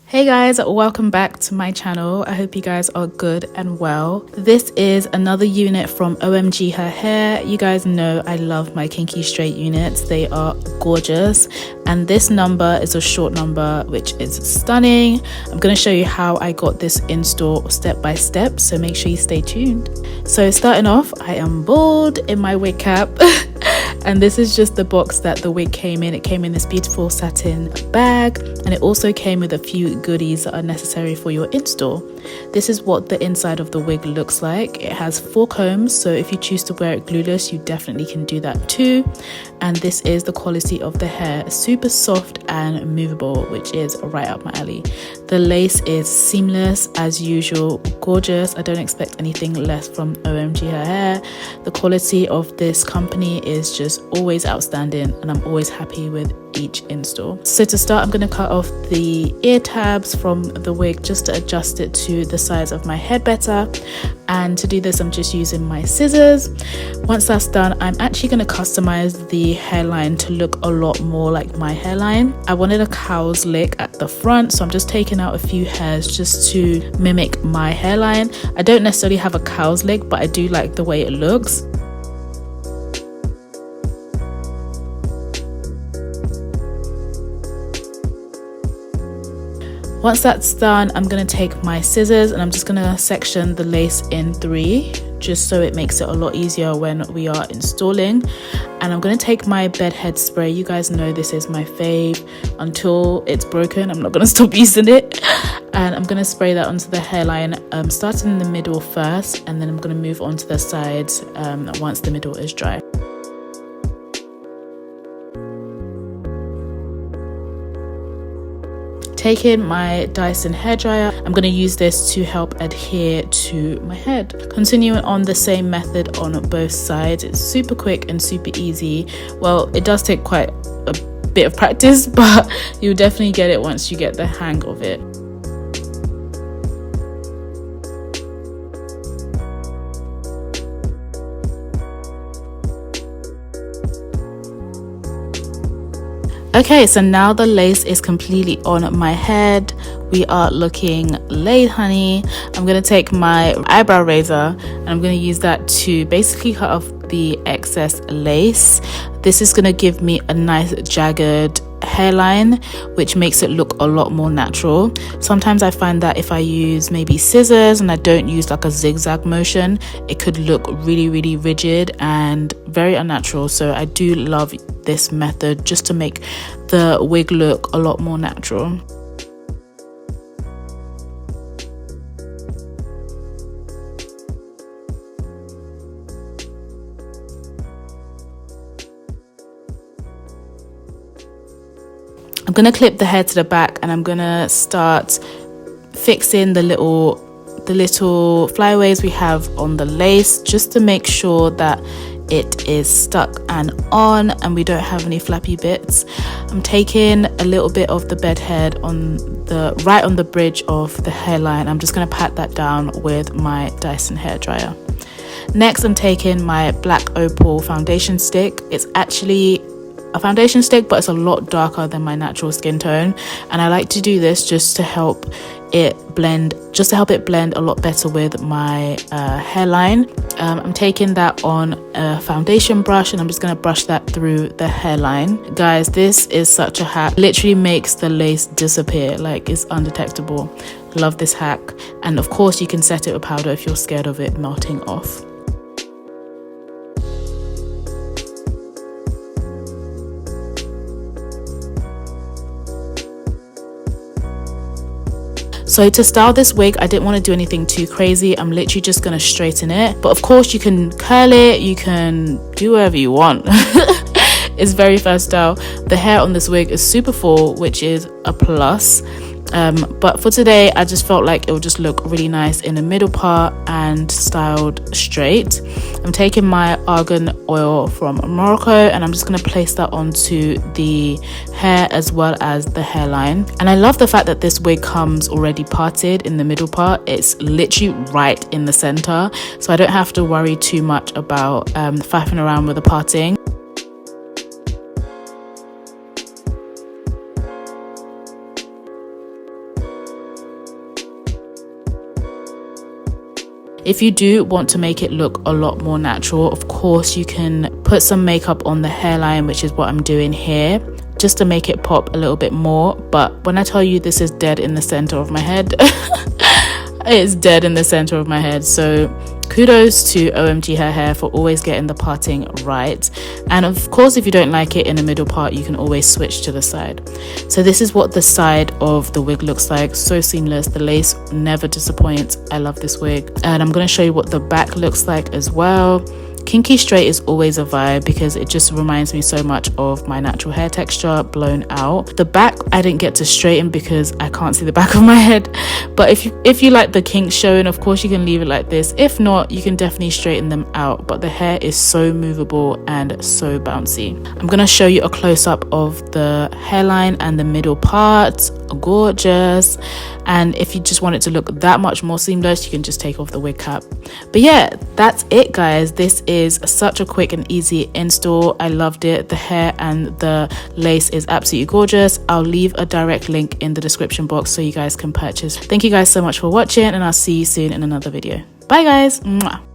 Hey guys, welcome back to my channel. I hope you guys are good and well. This is another unit from OMGHerHair. You guys know I love my kinky straight units. They are gorgeous, and this number is a short number which is stunning. I'm going to show you how I got this in store step by step, so make sure you stay tuned. So starting off, I am bald in my wig cap. And this is just the box that the wig came in. It came in this beautiful satin bag, and it also came with a few goodies that are necessary for your install. This is what the inside of the wig looks like. It has 4 combs, so if you choose to wear it glueless, you definitely can do that too. And this is the quality of the hair, super soft and movable, which is right up my alley. The lace is seamless as usual, gorgeous. I don't expect anything less from OMGHerHair. The quality of this company is just always outstanding, and I'm always happy with each install. So to start, I'm going to cut off the ear tabs from the wig just to adjust it to the size of my head better. And to do this, I'm just using my scissors. Once that's done, I'm actually going to customize the hairline to look a lot more like my hairline. I wanted a cow's lick at the front, so I'm just taking out a few hairs just to mimic my hairline. I don't necessarily have a cow's lick, but I do like the way it looks. Once that's done, I'm going to take my scissors and I'm just going to section the lace in 3, just so it makes it a lot easier when we are installing. And I'm going to take my bed head spray. You guys know this is my fave. Until it's broken, I'm not going to stop using it. And I'm going to spray that onto the hairline, starting in the middle first, and then I'm going to move on to the sides once the middle is dry. Taking my Dyson hairdryer, I'm going to use this to help adhere to my head. Continuing on the same method on both sides. It's super quick and super easy. Well, it does take quite a bit of practice, but you'll definitely get it once you get the hang of it. Okay, so now the lace is completely on my head. We are looking laid, honey. I'm going to take my eyebrow razor and I'm going to use that to basically cut off the excess lace. This is going to give me a nice jagged hairline, which makes it look a lot more natural. Sometimes I find that if I use maybe scissors and I don't use like a zigzag motion, it could look really rigid and very unnatural. So I do love this method just to make the wig look a lot more natural. I'm going to clip the hair to the back and I'm going to start fixing the little flyaways we have on the lace, just to make sure that it is stuck and on and we don't have any flappy bits. I'm taking a little bit of the bed head right on the bridge of the hairline. I'm just going to pat that down with my Dyson hairdryer. Next, I'm taking my black opal foundation stick. It's actually a foundation stick, but it's a lot darker than my natural skin tone, and I like to do this just to help it blend a lot better with my hairline. I'm taking that on a foundation brush and I'm just going to brush that through the hairline. Guys, this is such a hack. It literally makes the lace disappear, like it's undetectable. Love this hack. And of course you can set it with powder if you're scared of it melting off. So to style this wig, I didn't want to do anything too crazy. I'm literally just going to straighten it. But of course you can curl it, you can do whatever you want. It's very versatile. The hair on this wig is super full, which is a plus. But for today, I just felt like it would just look really nice in the middle part and styled straight. I'm taking my argan oil from Morocco and I'm just going to place that onto the hair as well as the hairline. And I love the fact that this wig comes already parted in the middle part. It's literally right in the center, so I don't have to worry too much about faffing around with the parting. If you do want to make it look a lot more natural, of course you can put some makeup on the hairline, which is what I'm doing here, just to make it pop a little bit more. But when I tell you this is dead in the center of my head, it's dead in the center of my head. So kudos to OMGHerHair for always getting the parting right. And of course, if you don't like it in the middle part, you can always switch to the side. So this is what the side of the wig looks like. So seamless. The lace never disappoints. I love this wig. And I'm going to show you what the back looks like as well. Kinky straight is always a vibe because it just reminds me so much of my natural hair texture blown out. The back I didn't get to straighten because I can't see the back of my head, but if you like the kinks showing, of course you can leave it like this. If not, you can definitely straighten them out, but the hair is so movable and so bouncy. I'm gonna show you a close-up of the hairline and the middle part. Gorgeous. And if you just want it to look that much more seamless, you can just take off the wig cap. But yeah, that's it guys. This is such a quick and easy install. I loved it. The hair and the lace is absolutely gorgeous. I'll leave a direct link in the description box so you guys can purchase. Thank you guys so much for watching, and I'll see you soon in another video. Bye guys. Mwah.